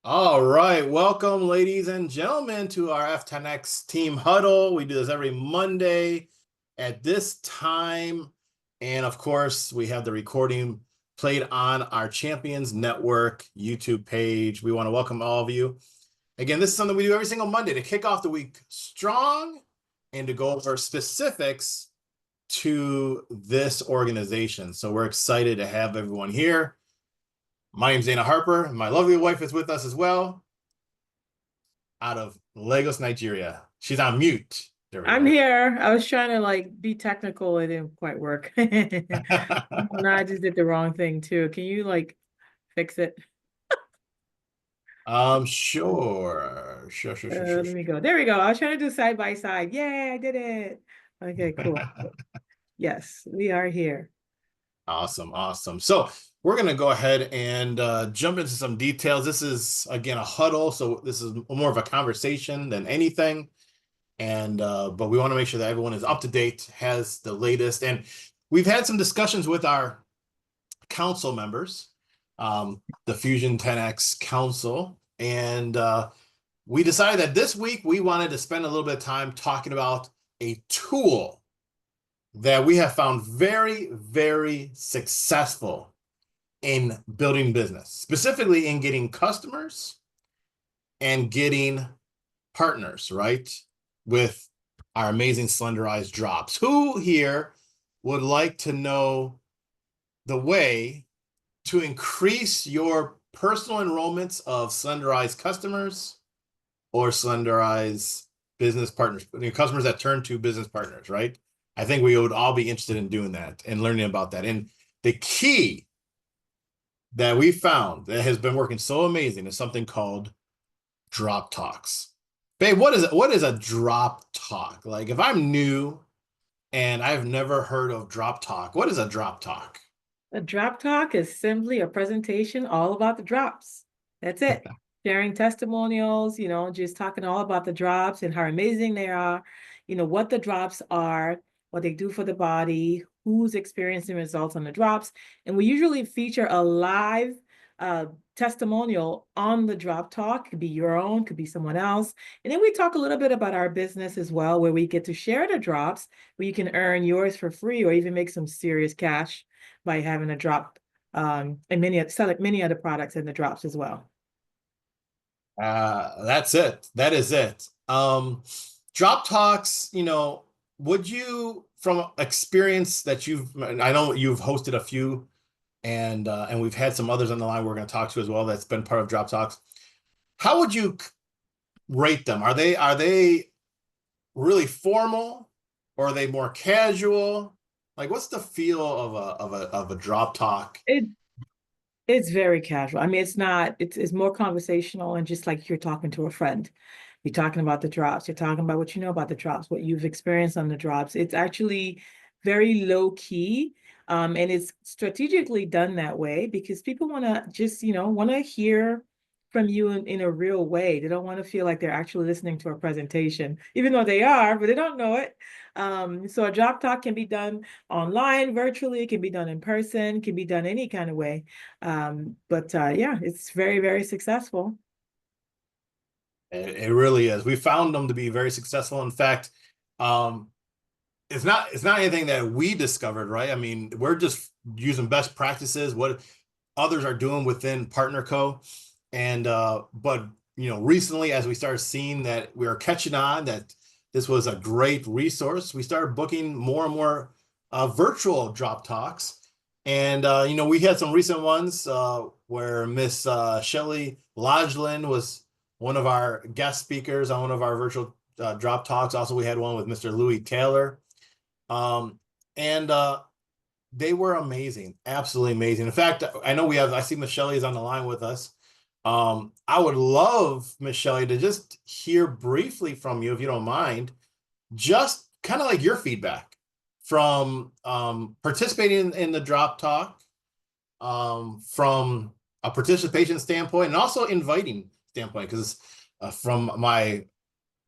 All right, welcome, ladies and gentlemen, to our F10X team huddle. We do this every Monday at this time. And of course, we have the recording played on our Champions Network YouTube page. We want to welcome all of you. Again, this is something we do every single Monday to kick off the week strong and to go over specifics to this organization. So we're excited to have everyone here. My name's Dana Harper. My lovely wife is with us as well, out of Lagos, Nigeria. She's on mute. There we I'm go. here. I was trying to be technical. It didn't quite work. No, I just did the wrong thing too. Can you fix it? Sure. Let me go. There we go. I was trying to do side by side. Yay, I did it. Okay, cool. Yes, we are here. Awesome. So we're going to go ahead and jump into some details. This is, again, a huddle. So this is more of a conversation than anything. And but we want to make sure that everyone is up to date, has the latest. And we've had some discussions with our council members, the Fusion 10X Council. And we decided that this week we wanted to spend a little bit of time talking about a tool that we have found very successful in building business, specifically in getting customers and getting partners, right? With our amazing slenderized drops. Who here would like to know the way to increase your personal enrollments of slenderized customers or slenderized business partners, customers that turn to business partners, right? I think we would all be interested in doing that and learning about that. And the key that we found that has been working so amazing is something called drop talks. Babe, what is it? What is a drop talk? Like if I'm new and I've never heard of drop talk, what is a drop talk? A drop talk is simply a presentation all about the drops. That's it. Sharing testimonials, just talking all about the drops and how amazing they are, what the drops are, what they do for the body, who's experiencing results on the drops. And we usually feature a live testimonial on the drop talk. Could be your own, could be someone else. And then we talk a little bit about our business as well, where we get to share the drops, where you can earn yours for free or even make some serious cash by having a drop and selling many other products in the drops as well. That's it. That is it. Drop talks, would you, from experience that I know you've hosted a few and we've had some others on the line we're going to talk to as well that's been part of drop talks. How would you rate them? Are they really formal or are they more casual? Like what's the feel of a drop talk? It it's very casual. I mean, it's not, it's more conversational and just like you're talking to a friend. You're talking about the drops, you're talking about what you know about the drops, what you've experienced on the drops. It's actually very low key. And it's strategically done that way because people want to just, want to hear from you in a real way. They don't want to feel like they're actually listening to a presentation, even though they are, but they don't know it. So a drop talk can be done online, virtually, it can be done in person, can be done any kind of way. But yeah, it's very successful. It really is. We found them to be very successful. In fact, um, it's not anything that we discovered, right? I mean, we're just using best practices, what others are doing within Partner Co. And but recently as we started seeing that we are catching on, that this was a great resource, we started booking more and more virtual drop talks. And we had some recent ones where Miss Shelley Lodgeland was one of our guest speakers on one of our virtual drop talks. Also, we had one with Mr. Louis Taylor. Um, and they were amazing, absolutely amazing. In fact, I see Miss Shelley is on the line with us. I would love, Miss Shelley, to just hear briefly from you, if you don't mind, just kind of like your feedback from participating in the drop talk, from a participation standpoint, and also inviting standpoint, because from my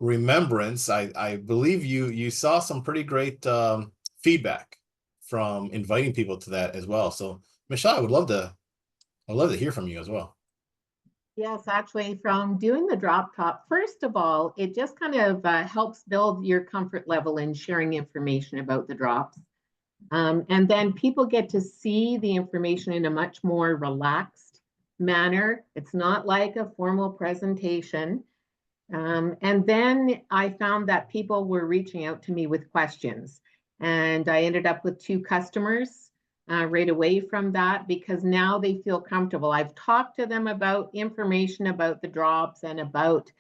remembrance, I believe you saw some pretty great feedback from inviting people to that as well. So, Michelle, I'd love to hear from you as well. Yes, actually, from doing the drop top, first of all, it just kind of helps build your comfort level in sharing information about the drops. And then people get to see the information in a much more relaxed manner. It's not like a formal presentation. And then I found that people were reaching out to me with questions. And I ended up with 2 customers right away from that because now they feel comfortable. I've talked to them about information about the drops and about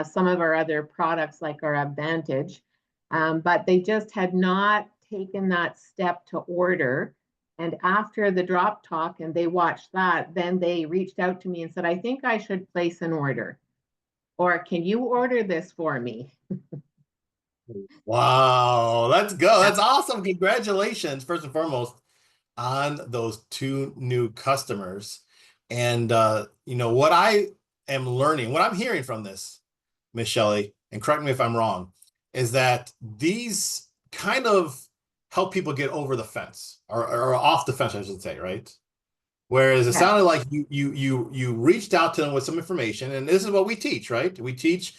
some of our other products like our Advantage, but they just had not taken that step to order. And after the drop talk and they watched that, then they reached out to me and said, I think I should place an order. Or can you order this for me? Wow, let's go. Yeah. That's awesome. Congratulations, first and foremost, on those 2 new customers. And what I am learning, what I'm hearing from this, Miss Shelley, and correct me if I'm wrong, is that these kind of help people get over the fence or off the fence, I should say, right? Whereas it Yes. sounded like you reached out to them with some information, and this is what we teach, right? We teach,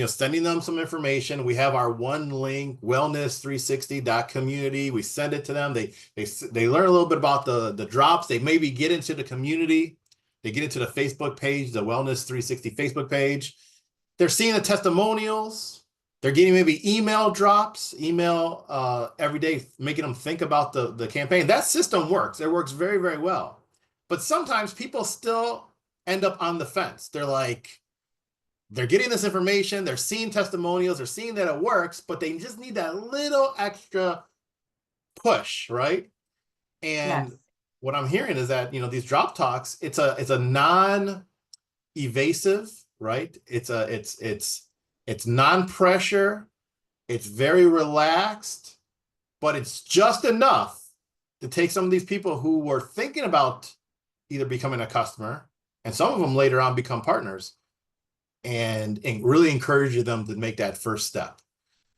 sending them some information. We have our one link, wellness360.community. We send it to them. They learn a little bit about the drops. They maybe get into the community. They get into the Facebook page, the Wellness 360 Facebook page. They're seeing the testimonials. They're getting maybe email drops, every day, making them think about the campaign. That system works. It works very, very well. But sometimes people still end up on the fence. They're getting this information, they're seeing testimonials, they're seeing that it works, but they just need that little extra push, right? Yes. And what I'm hearing is that, these drop talks, it's a non-evasive, right? It's non-pressure, it's very relaxed, but it's just enough to take some of these people who were thinking about either becoming a customer, and some of them later on become partners, and really encourage them to make that first step.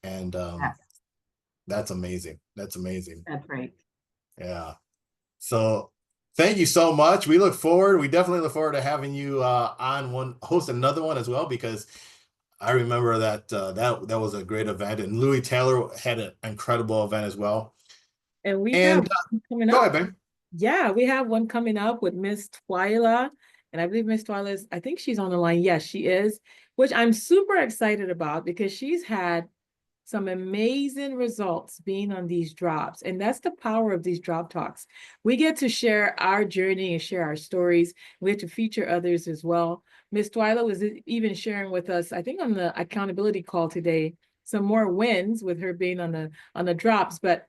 And Yes. that's amazing. That's amazing. That's right. Yeah. So thank you so much. We definitely look forward to having you host another one as well, because I remember that was a great event, and Louis Taylor had an incredible event as well. And we have And one coming go up. ahead, Ben. Yeah, we have one coming up with Miss Twyla. And I believe Miss Twyla I think she's on the line. Yes, she is, which I'm super excited about because she's had some amazing results being on these drops. And that's the power of these drop talks. We get to share our journey and share our stories. We get to feature others as well. Miss Twyla was even sharing with us, I think on the accountability call today, some more wins with her being on the drops. But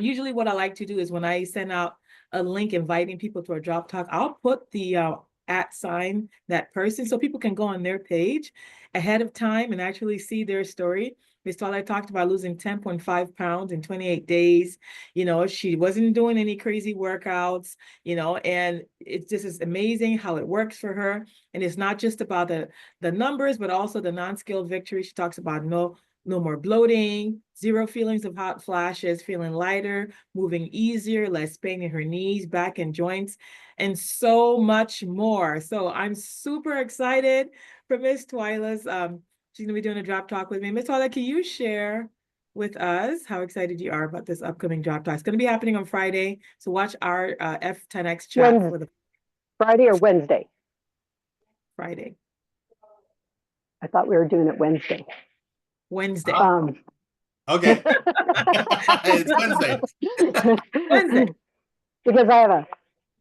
usually what I like to do is when I send out a link inviting people to a drop talk, I'll put the at sign that person so people can go on their page ahead of time and actually see their story. Miss Twilight talked about losing 10.5 pounds in 28 days. She wasn't doing any crazy workouts, and it's just is amazing how it works for her. And it's not just about the numbers, but also the non-skilled victory. She talks about no more bloating, zero feelings of hot flashes, feeling lighter, moving easier, less pain in her knees, back, and joints, and so much more. So I'm super excited for Miss Twyla's. She's gonna be doing a drop talk with me. Miss Twyla, can you share with us how excited you are about this upcoming drop talk? It's gonna be happening on Friday. So watch our F10X chat for the Friday or Wednesday? Friday. I thought we were doing it Wednesday. Wednesday. Okay. It's Wednesday. Wednesday. Because I have a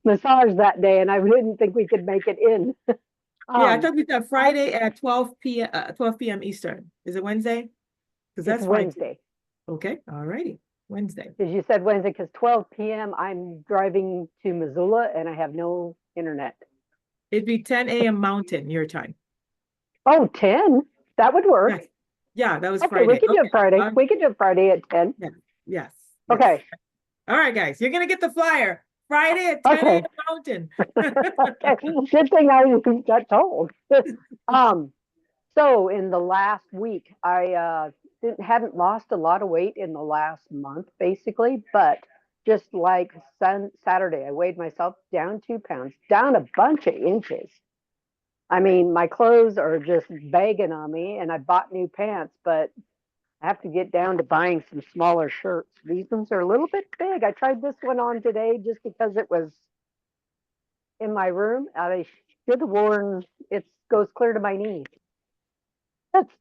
massage that day and I didn't think we could make it in. Yeah, I thought we said Friday at 12 p.m. Eastern. Is it Wednesday? Because that's It's fine. Wednesday. Okay, all righty. Wednesday. Because you said Wednesday, because 12 p.m. I'm driving to Missoula and I have no internet. It'd be 10 a.m. Mountain, your time. Oh, 10? That would work. Yes. Yeah, that was Okay, Friday. we can do it Friday. Um, We can do it Friday at 10. yeah, yes. Okay. All right, guys, you're gonna get the flyer Friday at 10 Okay. a.m. Mountain. Okay. Good thing I got told. So in the last week, I hadn't lost a lot of weight in the last month, basically, but just like Saturday, I weighed myself down 2 pounds, down a bunch of inches. I mean, my clothes are just begging on me, and I bought new pants, but I have to get down to buying some smaller shirts. These ones are a little bit big. I tried this one on today just because it was in my room. I should have worn, it goes clear to my knees. That's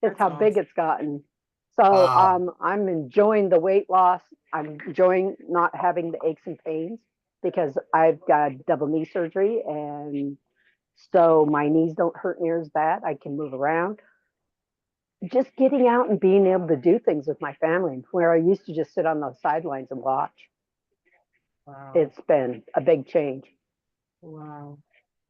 That's how big awesome. it's gotten. So Wow. I'm enjoying the weight loss. I'm enjoying not having the aches and pains because I've got double knee surgery, and so my knees don't hurt near as bad. I can move around. Just getting out and being able to do things with my family where I used to just sit on the sidelines and watch. Wow. It's been a big change. Wow.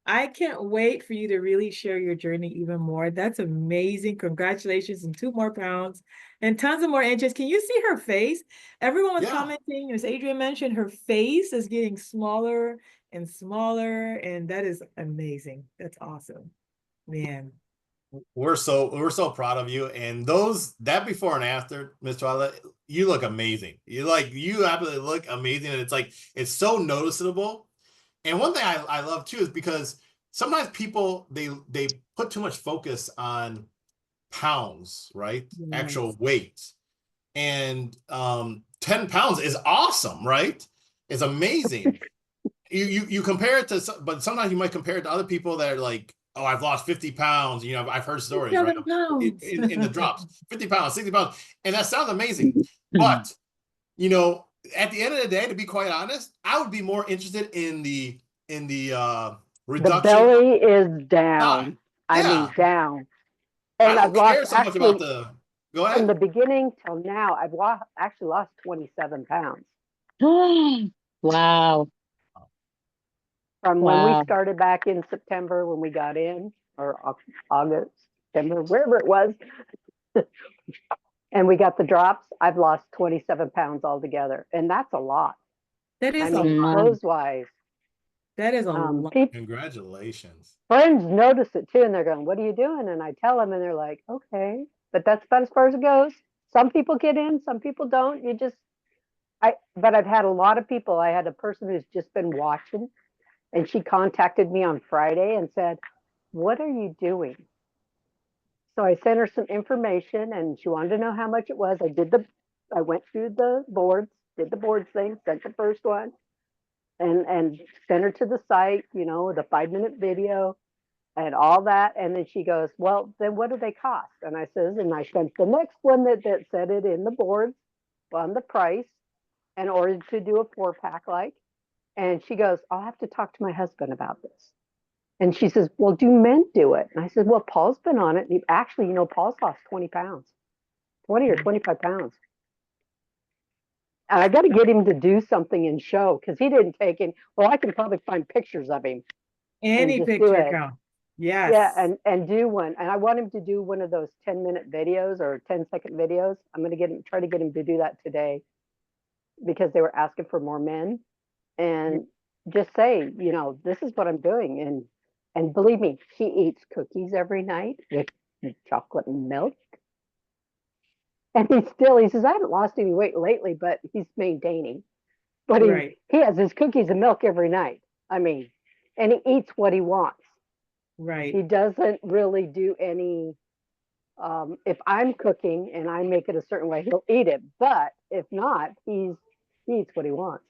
I can't wait for you to really share your journey even more. That's amazing. Congratulations, and 2 more pounds and tons of more inches. Can you see her face? Everyone was Yeah. commenting, as Adrian mentioned, her face is getting smaller and smaller, and that is amazing. That's awesome. Man. We're so proud of you. And that before and after, Miss Twilight, you look amazing. You absolutely look amazing. And it's so noticeable. And one thing I love too is because sometimes people they put too much focus on pounds, right? Actual Yes. weight. And 10 pounds is awesome, right? It's amazing. You compare it to, but sometimes you might compare it to other people that are like, oh, I've lost 50 pounds. I've heard stories, right? 7 pounds. In the drops, 50 pounds, 60 pounds. And that sounds amazing. But, at the end of the day, to be quite honest, I would be more interested in the The reduction belly is of down. time. I mean, Yeah. down. I And I've don't lost care so much about actually go from ahead. the beginning till now, I've actually lost 27 pounds Wow. from when we Wow. started back in September when we got in, or August, September, wherever it was. And we got the drops. I've lost 27 pounds altogether. And that's a lot. That I is a mean, lot. clothes wise, That is a lot. Congratulations. friends notice it too. And they're going, what are you doing? And I tell them, and they're like, okay, but that's about as far as it goes. Some people get in, some people don't. But I've had a lot of people. I had a person who's just been watching, and she contacted me on Friday and said, what are you doing? So I sent her some information, and she wanted to know how much it was. I went through the boards, did the boards thing, sent the first one, and sent her to the site, the 5-minute video and all that. And then she goes, well, then what do they cost? And I says, and I sent the next one that said it in the boards on the price in order to do a 4-pack like. And she goes, I'll have to talk to my husband about this. And she says, well, do men do it? And I said, well, Paul's been on it. And actually, Paul's lost 20 pounds, 20 or 25 pounds. And I got to get him to do something and show, because he didn't take it. Well, I can probably find pictures of him and Any just do picture it. count. Yes. Yeah, and do one. And I want him to do one of those 10-minute videos or 10-second videos. I'm going to try to get him to do that today, because they were asking for more men. And just say, this is what I'm doing. And believe me, he eats cookies every night with chocolate and milk. And he says, I haven't lost any weight lately, but he's maintaining. But Right. he has his cookies and milk every night. I mean, and he eats what he wants. Right. He doesn't really do any, if I'm cooking and I make it a certain way, he'll eat it. But if not, he eats what he wants.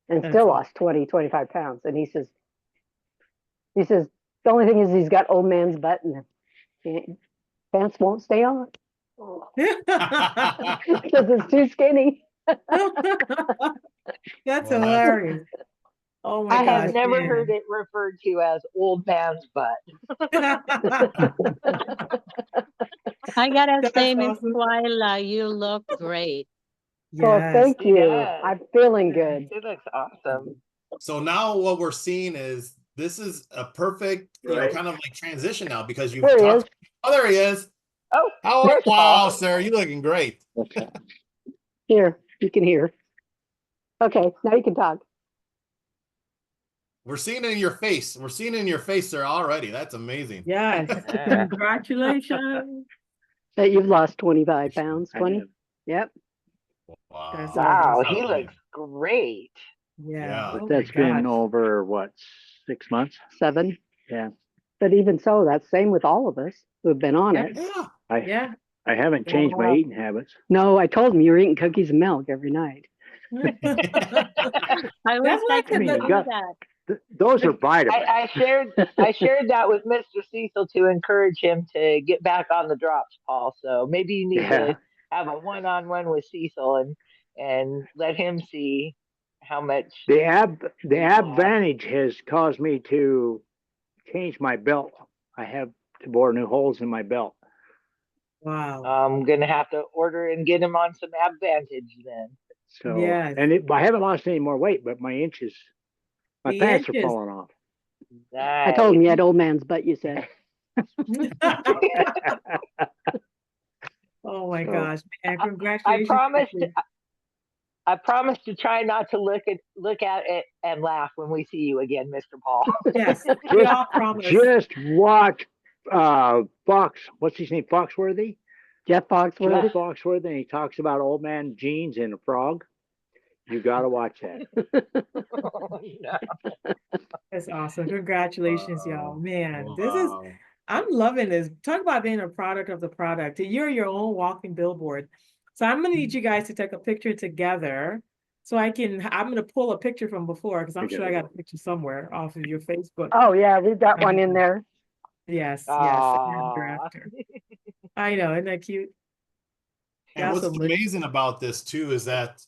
And That's still awesome. lost 20, 25 pounds. And he says, the only thing is he's got old man's butt and the pants won't stay on because it's too skinny. That's Well, hilarious. Oh my I have gosh. never man. heard it referred to as old man's butt. I gotta That's say, Miss awesome. Twyla, you look great. Well, Yes. thank He you. does. I'm feeling good. He looks awesome. So now what we're seeing is this is a perfect, kind of like transition now, because you've There he is. talked. Oh, there he is. Oh, Wow, Paul. sir, you're looking great. Here, you can hear. Okay, now you can talk. We're seeing it in your face. We're seeing it in your face, sir, already. That's amazing. Yes. Yeah. Congratulations. That you've lost 25 pounds, 20? Yep. Wow. That's Wow, Gotta he love looks great. Yeah. Yeah. Oh But that's my been gosh. over what, 6 months? 7. Yeah. But even so, that's same with all of us who've been on Yeah. it. Yeah. Yeah. I haven't changed my Wow. eating habits. No, I told him you were eating cookies and milk every night. I That's wish why I I could mean, do you got- that. Those are vitamins. I shared that with Mr. Cecil to encourage him to get back on the drops, Paul. So maybe you need Yeah. to have a one-on-one with Cecil and let him see how much. The ab Yeah. Vantage has caused me to change my belt. I have to bore new holes in my belt. Wow. I'm gonna have to order and get him on some Advantage then. So, Yes. and I haven't lost any more weight, but my The pants are inches. falling off. I told him you had old man's butt, you said. Oh my So- gosh, man, I congratulations. promised to try not to look at it and laugh when we see you again, Mr. Paul. Yes, we all promise. Just watch Fox. What's his name? Foxworthy. Jeff Foxworthy. Jeff Foxworthy, and he talks about old man jeans and a frog. You got to watch that. Yeah. That's awesome. Congratulations, y'all. Wow. Man, Wow. I'm loving this. Talk about being a product of the product. You're your own walking billboard. So I'm gonna need you guys to take a picture together. So I'm gonna pull a picture from before because I'm sure I got a picture somewhere off of your Facebook. Oh yeah, we've got one in there. Yes, yes. Aw. After. I know, isn't that cute? And what's Awesome. amazing about this too is that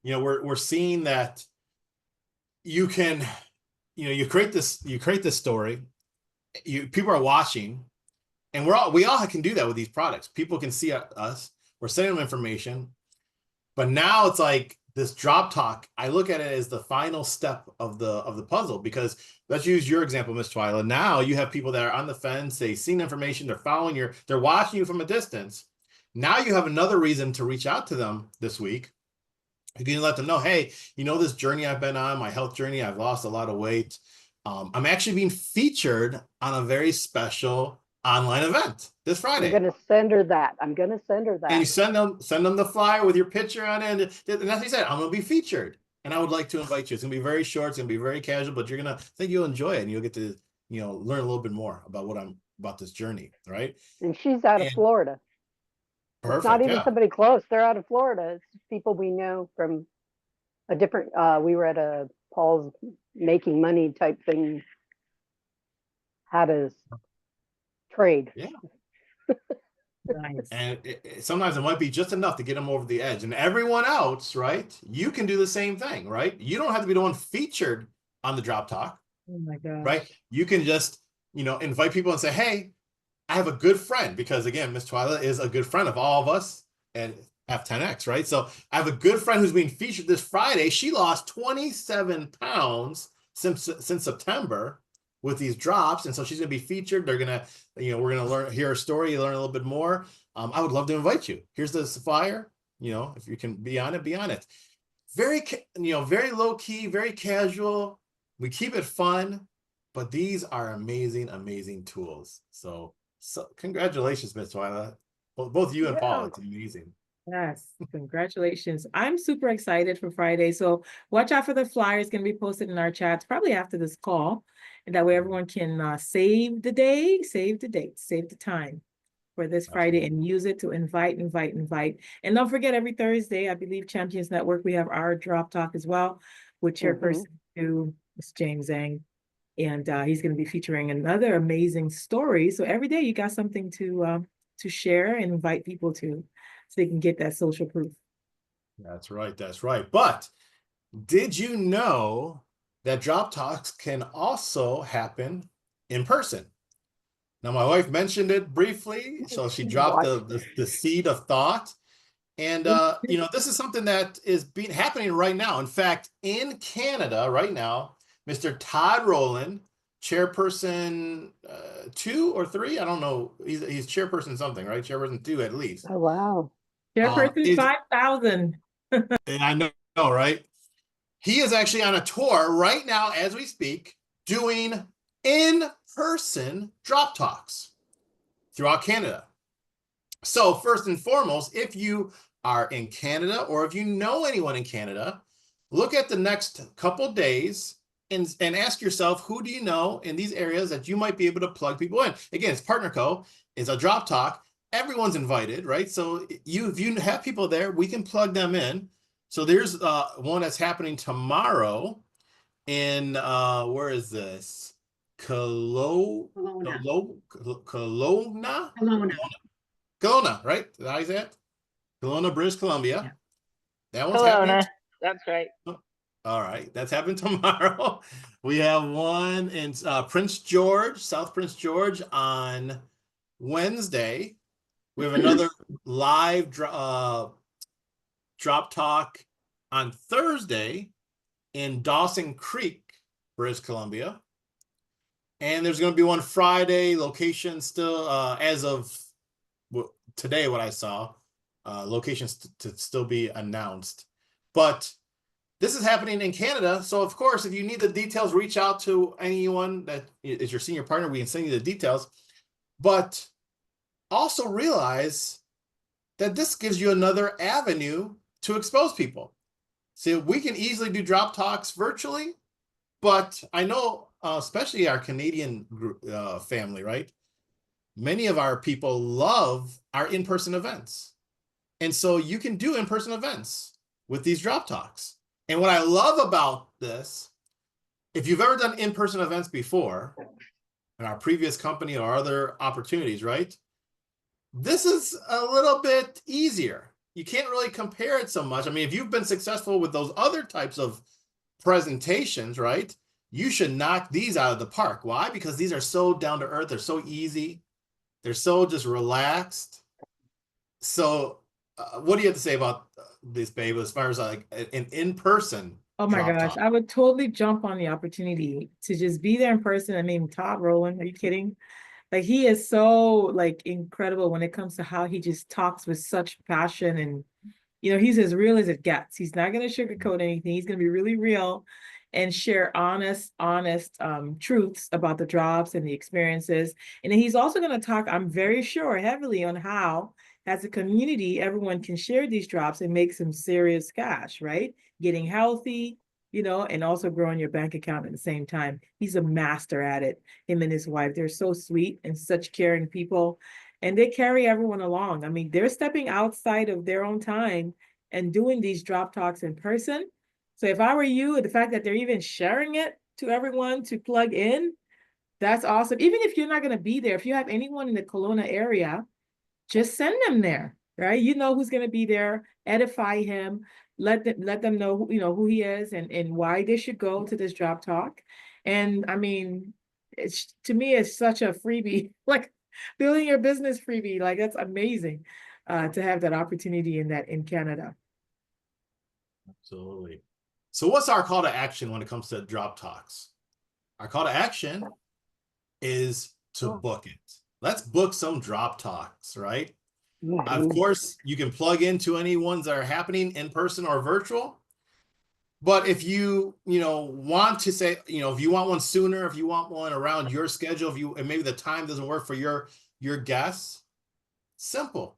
we're seeing that you can, you create this story, people are watching, and we all can do that with these products. People can see us, we're sending them information, but now it's like this drop talk. I look at it as the final step of the puzzle, because let's use your example, Miss Twyla. Now you have people that are on the fence, they've seen information, they're following they're watching you from a distance. Now you have another reason to reach out to them this week. You can let them know, hey, this journey I've been on, my health journey, I've lost a lot of weight. I'm actually being featured on a very special online event this Friday. I'm gonna send her that. And you send them the flyer with your picture on it. And that's what he said, I'm gonna be featured. And I would like to invite you. It's gonna be very short, it's gonna be very casual, but I think you'll enjoy it, and you'll get to, learn a little bit more about this journey, right? And she's out of Florida. Perfect. It's not even yeah. somebody close. They're out of Florida. It's people we know from a different, we were at a Paul's making money type thing. How to trade. Yeah. Nice. And sometimes it might be just enough to get them over the edge. And everyone else, right? You can do the same thing, right? You don't have to be the one featured on the Drop Talk, Oh my gosh. right? You can just, invite people and say, hey, I have a good friend, because again, Miss Twyla is a good friend of all of us at F10X, right? So I have a good friend who's being featured this Friday. She lost 27 pounds since September with these drops, and so she's going to be featured. They're going to, we're going to hear her story, learn a little bit more. I would love to invite you. Here's the flyer. If you can be on it, be on it. Very, very low key, very casual. We keep it fun, but these are amazing, amazing tools. So congratulations, Miss Twyla. Both you and Paul, it's amazing. Yes, congratulations. I'm super excited for Friday. So watch out for the flyer. It's going to be posted in our chats probably after this call. And that way everyone can save the day, save the date, save the time for this Friday and use it to invite. And don't forget, every Thursday, I believe Champions Network, we have our Drop Talk as well with chairperson to Ms. James Zhang. And he's going to be featuring another amazing story. So every day you got something to share and invite people to, so they can get that social proof. That's right. That's right. But did you know that Drop Talks can also happen in person? Now, my wife mentioned it briefly, so she dropped the seed of thought. And, this is something that is happening right now. In fact, in Canada right now, Mr. Todd Rowland, chairperson 2 or 3, I don't know. He's chairperson something, right? Chairperson 2 at least. Oh, wow. Chairperson 5,000. And I know, right? He is actually on a tour right now as we speak, doing in-person Drop Talks throughout Canada. So first and foremost, if you are in Canada or if you know anyone in Canada, look at the next couple days and ask yourself, who do you know in these areas that you might be able to plug people in? Again, it's Partner Co. It's a drop talk. Everyone's invited, right? So if you have people there, we can plug them in. So there's one that's happening tomorrow in where is this? Kelowna, right? Is that how you say it? Kelowna, British Columbia. Yeah. That one's happening. Kelowna, that's right. All right, that's happening tomorrow. We have one in Prince George, South Prince George on Wednesday. We have another live drop talk on Thursday in Dawson Creek, British Columbia. And there's going to be one Friday, location still, as of today, what I saw, locations to still be announced. But this is happening in Canada. So, of course, if you need the details, reach out to anyone that is your senior partner. We can send you the details. But also realize that this gives you another avenue to expose people. See, we can easily do drop talks virtually, but I know, especially our Canadian family, right? Many of our people love our in-person events. And so you can do in-person events with these drop talks. And what I love about this, if you've ever done in-person events before, in our previous company or other opportunities, right? This is a little bit easier. You can't really compare it so much. I mean, if you've been successful with those other types of presentations, right? You should knock these out of the park. Why? Because these are so down to earth. They're so easy. They're so just relaxed. So what do you have to say about this, babe, as far as like an in-person? Oh my drop gosh, talk? I would totally jump on the opportunity to just be there in person. I mean, Todd Rowland, are you kidding? Like, he is so like incredible when it comes to how he just talks with such passion, and he's as real as it gets. He's not going to sugarcoat anything. He's going to be really real and share honest truths about the drops and the experiences. And then he's also going to talk, I'm very sure, heavily on how, as a community, everyone can share these drops and make some serious cash, right? Getting healthy, and also growing your bank account at the same time. He's a master at it. Him and his wife, they're so sweet and such caring people. And they carry everyone along. I mean, they're stepping outside of their own time and doing these drop talks in person. So if I were you, the fact that they're even sharing it to everyone to plug in, that's awesome. Even if you're not going to be there, if you have anyone in the Kelowna area, just send them there, right? You know who's going to be there, edify him, let them know, who he is and why they should go to this drop talk. And I mean, to me, it's such a freebie, like building your business freebie. Like, that's amazing to have that opportunity in Canada. Absolutely. So what's our call to action when it comes to drop talks? Our call to action is to book it. Let's book some drop talks, right? Of course, you can plug into any ones that are happening in person or virtual. But if you want to say, if you want one sooner, if you want one around your schedule, and maybe the time doesn't work for your guests, simple.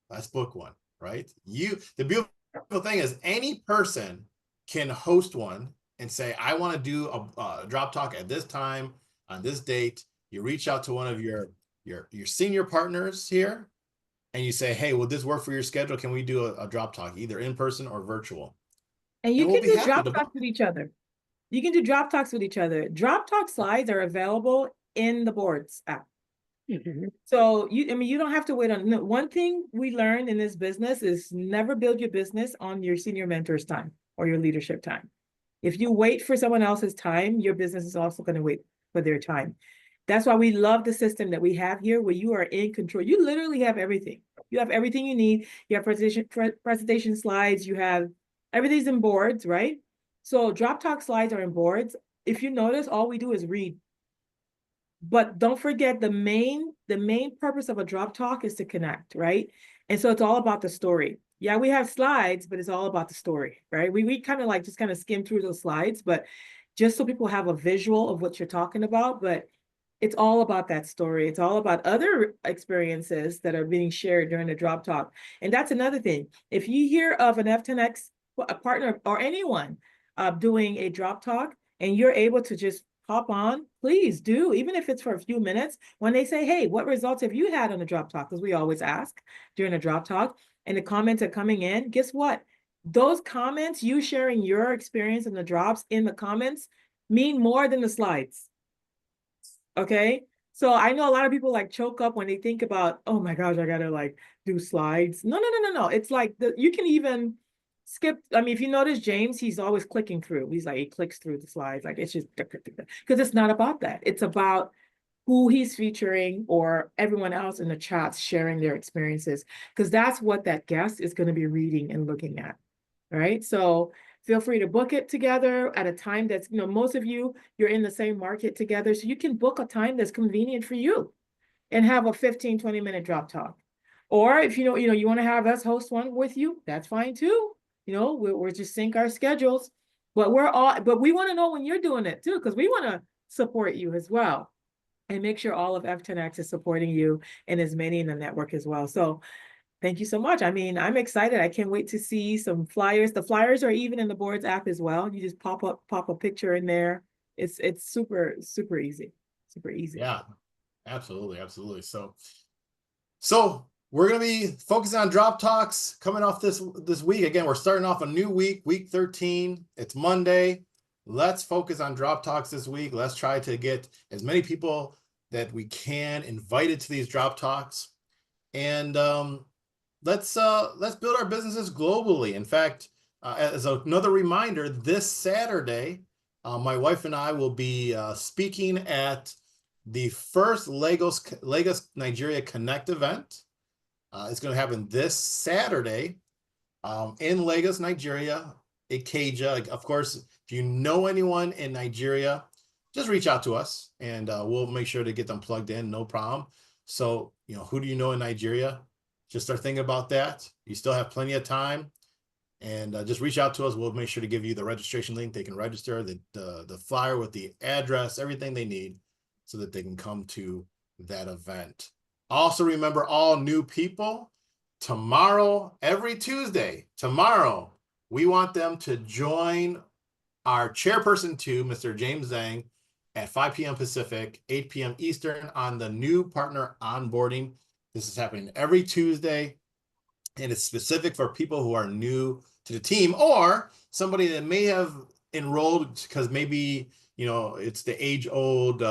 Let's book one, right? The beautiful thing is any person can host one and say, I want to do a drop talk at this time on this date. You reach out to one of your senior partners here and you say, hey, will this work for your schedule? Can we do a drop talk, either in person or virtual? And you we'll can do drop talks with each other. You can do drop talks with each other. Drop talk slides are available in the boards app. So you don't have to wait on. One thing we learned in this business is never build your business on your senior mentor's time or your leadership time. If you wait for someone else's time, your business is also going to wait for their time. That's why we love the system that we have here, where you are in control. You literally have everything. You have everything you need. You have presentation slides. You have everything's in boards, right? So drop talk slides are in boards. If you notice, all we do is read. But don't forget the main purpose of a drop talk is to connect, right? And so it's all about the story. Yeah, we have slides, but it's all about the story, right? We kind of just skim through those slides, but just so people have a visual of what you're talking about. But it's all about that story. It's all about other experiences that are being shared during the drop talk. And that's another thing. If you hear of an F10x, a partner or anyone doing a drop talk, and you're able to just hop on, please do, even if it's for a few minutes. When they say, hey, what results have you had on the drop talk? Because we always ask during a drop talk, and the comments are coming in. Guess what? Those comments, you sharing your experience in the drops in the comments, mean more than the slides. Okay. So I know a lot of people like choke up when they think about, oh my gosh, I gotta like do slides. No. It's like you can even skip. I mean, if you notice James, he's always clicking through. He's like, he clicks through the slides. Like it's just because it's not about that. It's about who he's featuring or everyone else in the chats sharing their experiences, because that's what that guest is going to be reading and looking at. Right. So feel free to book it together at a time that's, most of you're in the same market together. So you can book a time that's convenient for you and have a 15-20 minute drop talk. Or if you want to have us host one with you, that's fine too. We're just sync our schedules, but we want to know when you're doing it too, because we want to support you as well and make sure all of F10X is supporting you and as many in the network as well. So thank you so much. I mean, I'm excited. I can't wait to see some flyers. The flyers are even in the boards app as well. You just pop a picture in there. It's super, super easy. Super easy. Yeah, absolutely. So we're gonna be focusing on drop talks coming off this week. Again, we're starting off a new week 13. It's Monday. Let's focus on drop talks this week. Let's try to get as many people that we can invited to these drop talks. And let's build our businesses globally. In fact, as another reminder, this Saturday, my wife and I will be speaking at the first Lagos Nigeria Connect event. It's going to happen this Saturday in Lagos, Nigeria, Ikeja. Of course, if you know anyone in Nigeria, just reach out to us and we'll make sure to get them plugged in, no problem. So, who do you know in Nigeria? Just start thinking about that. You still have plenty of time, and just reach out to us. We'll make sure to give you the registration link. They can register, the flyer with the address, everything they need so that they can come to that event. Also, remember, all new people, tomorrow, every Tuesday, we want them to join our chairperson 2, Mr. James Zhang, at 5 p.m. Pacific, 8 p.m. Eastern on the new partner onboarding. This is happening every Tuesday, and it's specific for people who are new to the team or somebody that may have enrolled because maybe, it's the age-old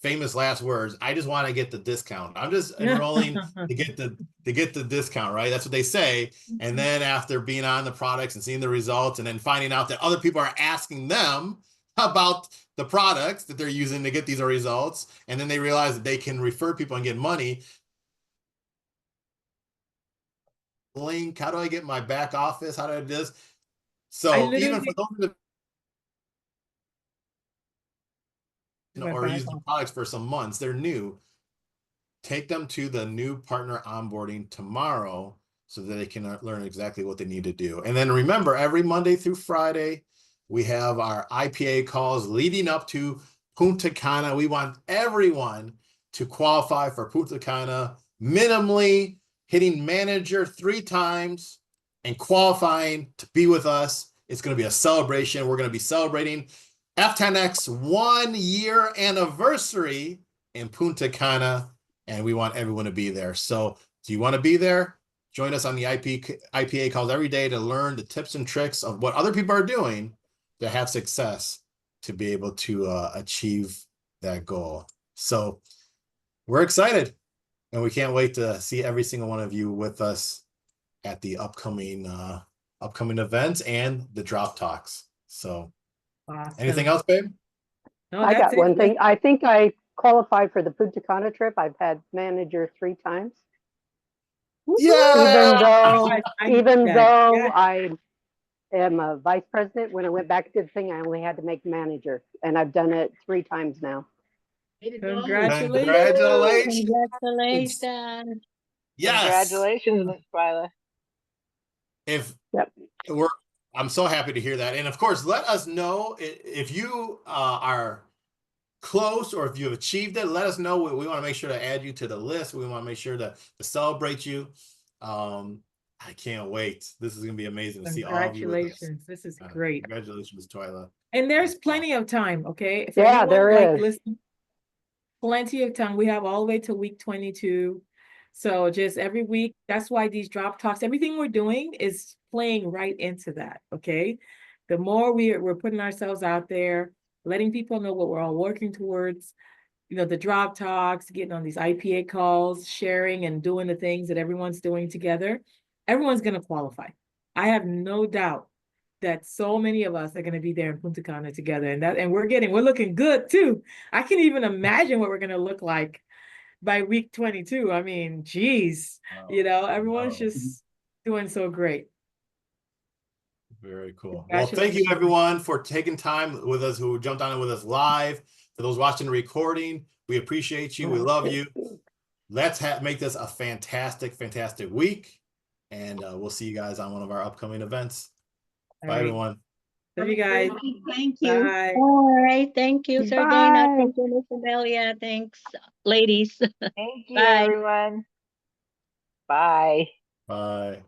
famous last words. I just want to get the discount. I'm just enrolling to get the discount, right? That's what they say. And then after being on the products and seeing the results and then finding out that other people are asking them about the products that they're using to get these results, and then they realize that they can refer people and get money. Link, how do I get my back office? How do I do this? So even for those or use the products for some months, they're new, take them to the new partner onboarding tomorrow so that they can learn exactly what they need to do. And then remember, every Monday through Friday, we have our IPA calls leading up to Punta Cana. We want everyone to qualify for Punta Cana, minimally hitting manager 3 times and qualifying to be with us. It's going to be a celebration. We're going to be celebrating F10X 1-year anniversary in Punta Cana, and we want everyone to be there. So do you want to be there? Join us on the IPA calls every day to learn the tips and tricks of what other people are doing to have success to be able to achieve that goal. So we're excited, and we can't wait to see every single one of you with us at the upcoming events and the drop talks. So awesome. Anything else, babe? No, I got one thing. I think I qualified for the Punta Cana trip. I've had manager 3 times. Yeah. Even though I am a vice president, when I went back to the thing, I only had to make manager, and I've done it 3 times now. Congratulations. Congratulations. Yes. Congratulations, Miss Twyla. I'm so happy to hear that. And of course, let us know if you are close or if you have achieved it. Let us know. We want to make sure to add you to the list. We want to make sure to celebrate you. I can't wait. This is gonna be amazing to see all of you with us. Congratulations. This is great. Congratulations, Twyla. And there's That's plenty of time, okay? For Yeah, anyone, there like, is. listen, plenty of time. We have all the way to week 22. So just every week, that's why these drop talks, everything we're doing is playing right into that, okay? The more we're putting ourselves out there, letting people know what we're all working towards, you know, the drop talks, getting on these IPA calls, sharing and doing the things that everyone's doing together, everyone's going to qualify. I have no doubt that so many of us are going to be there in Punta Cana together, and we're looking good too. I can even imagine what we're going to look like by week 22. I mean, geez, you know, everyone's just doing so great. Very cool. Well, thank you everyone for taking time with us, who jumped on it with us live. For those watching the recording, we appreciate you. We love you. Let's make this a fantastic week. And we'll see you guys on one of our upcoming events. Bye, everyone. Love you guys. Thank you. Bye. All right. Thank you, Sir Dana. Bye. Thank you, Miss Amelia. Thanks, ladies. Thank you, Bye. everyone. Bye. Bye.